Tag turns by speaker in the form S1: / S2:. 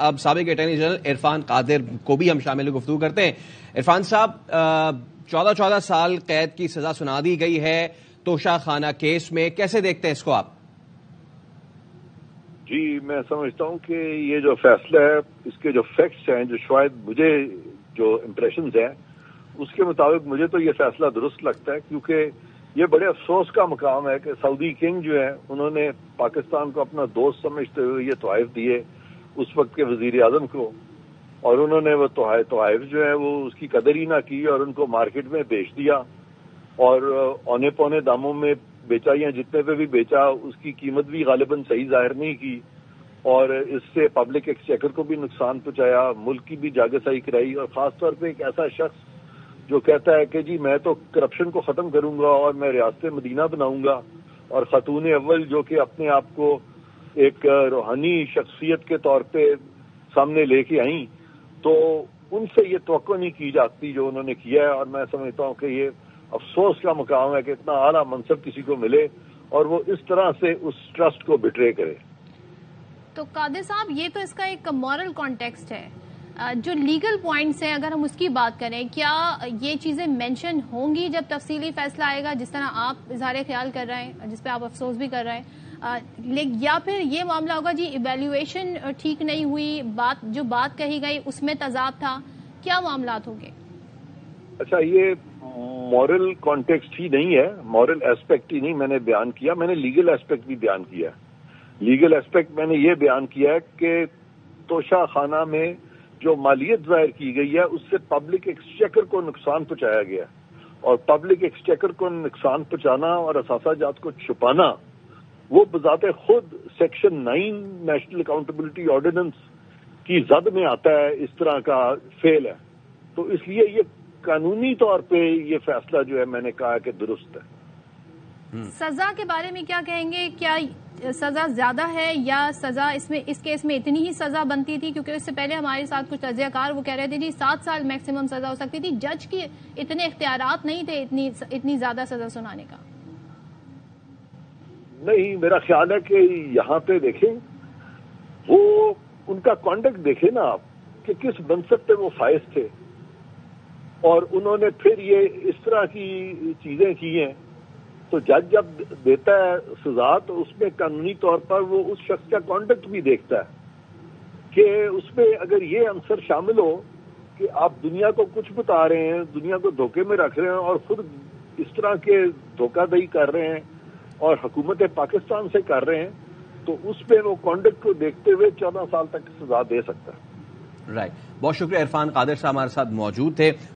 S1: اب سابق attorney general Irfan قادر کو بھی ہم شامل گفتگو کرتے ہیں. عرفان صاحب، 14 سال قید کی سزا سنا دی گئی ہے توشہ خانہ کیس میں، کیسے دیکھتے ہیں اس کو آپ؟
S2: جی، میں سمجھتا ہوں کہ یہ جو فیصلہ ہے، اس کے جو فیکٹس ہیں، جو شاید مجھے جو امپریشنز ہیں اس کے مطابق مجھے تو یہ فیصلہ درست لگتا ہے، کیونکہ یہ بڑے افسوس کا مقام ہے کہ سعودی کنگ جو ہیں انہوں نے پاکستان کو اپنا دوست سمجھتے ہوئے یہ تحائف دیے اس وقت کے وزیر اعظم کو، اور انہوں نے وہ تحائف جو ہے وہ اس کی قدر ہی نہ کی اور ان کو مارکیٹ میں بیچ دیا اور اونے پونے داموں میں بیچا، یا جتنے پہ بھی بیچا اس کی قیمت بھی غالباً صحیح ظاہر نہیں کی، اور اس سے پبلک ایکسچیکر کو بھی نقصان پہنچایا، ملک کی بھی جاگرسائی کرائی، اور خاص طور پہ ایک ایسا شخص جو کہتا ہے کہ جی میں تو کرپشن کو ختم کروں گا اور میں ریاست مدینہ بناؤں گا، اور خاتون اول جو کہ اپنے آپ کو ایک روحانی شخصیت کے طور پہ سامنے لے کے آئیں، تو ان سے یہ توقع نہیں کی جاتی جو انہوں نے کیا ہے. اور میں سمجھتا ہوں کہ یہ افسوس کا مقام ہے کہ اتنا اعلیٰ منصب کسی کو ملے اور وہ اس طرح سے اس ٹرسٹ کو بٹرے کرے.
S3: تو قادر صاحب، یہ تو اس کا ایک مورل کانٹیکسٹ ہے. جو لیگل پوائنٹس ہیں اگر ہم اس کی بات کریں، کیا یہ چیزیں مینشن ہوں گی جب تفصیلی فیصلہ آئے گا، جس طرح آپ اظہار خیال کر رہے ہیں، جس پہ آپ افسوس بھی کر رہے ہیں، یا پھر یہ معاملہ ہوگا جی ایویلیویشن ٹھیک نہیں ہوئی، جو بات کہی گئی اس میں تضاد تھا، کیا معاملات ہوں گے؟
S2: اچھا، یہ مورل کانٹیکسٹ ہی نہیں ہے، مورل ایسپیکٹ ہی نہیں میں نے بیان کیا، میں نے لیگل ایسپیکٹ بھی بیان کیا. لیگل ایسپیکٹ میں نے یہ بیان کیا ہے کہ توشہ خانہ میں جو مالیت ظاہر کی گئی ہے اس سے پبلک ایکسچیکر کو نقصان پہنچایا گیا، اور پبلک ایکسچیکر کو نقصان پہنچانا اور اثاثہ جات کو چھپانا وہ بذات خود سیکشن 9 نیشنل اکاؤنٹیبلٹی آرڈیننس کی زد میں آتا ہے، اس طرح کا فعل ہے. تو اس لیے یہ قانونی طور پہ یہ فیصلہ جو ہے میں نے کہا کہ درست ہے.
S3: سزا کے بارے میں کیا کہیں گے؟ کیا سزا زیادہ ہے یا سزا اس کیس میں اتنی ہی سزا بنتی تھی؟ کیونکہ اس سے پہلے ہمارے ساتھ کچھ تجزیہ کار وہ کہہ رہے تھے جی 7 سال میکسیمم سزا ہو سکتی تھی، جج کی اتنے اختیارات نہیں تھے اتنی زیادہ سزا سنانے کا.
S2: نہیں، میرا خیال ہے کہ یہاں پہ دیکھیں، وہ ان کا کانڈکٹ دیکھیں نا آپ کہ کس منصب پہ وہ فائز تھے، اور انہوں نے پھر یہ اس طرح کی چیزیں کی ہیں. تو جج جب دیتا ہے سزا تو اس میں قانونی طور پر وہ اس شخص کا کانڈکٹ بھی دیکھتا ہے کہ اس میں اگر یہ عنصر شامل ہو کہ آپ دنیا کو کچھ بتا رہے ہیں، دنیا کو دھوکے میں رکھ رہے ہیں اور خود اس طرح کے دھوکہ دہی کر رہے ہیں اور حکومت پاکستان سے کر رہے ہیں، تو اس پہ وہ کانڈکٹ کو دیکھتے ہوئے 14 سال تک سزا دے سکتا ہے.
S1: رائٹ، بہت شکریہ. عرفان قادر صاحب ہمارے ساتھ موجود تھے.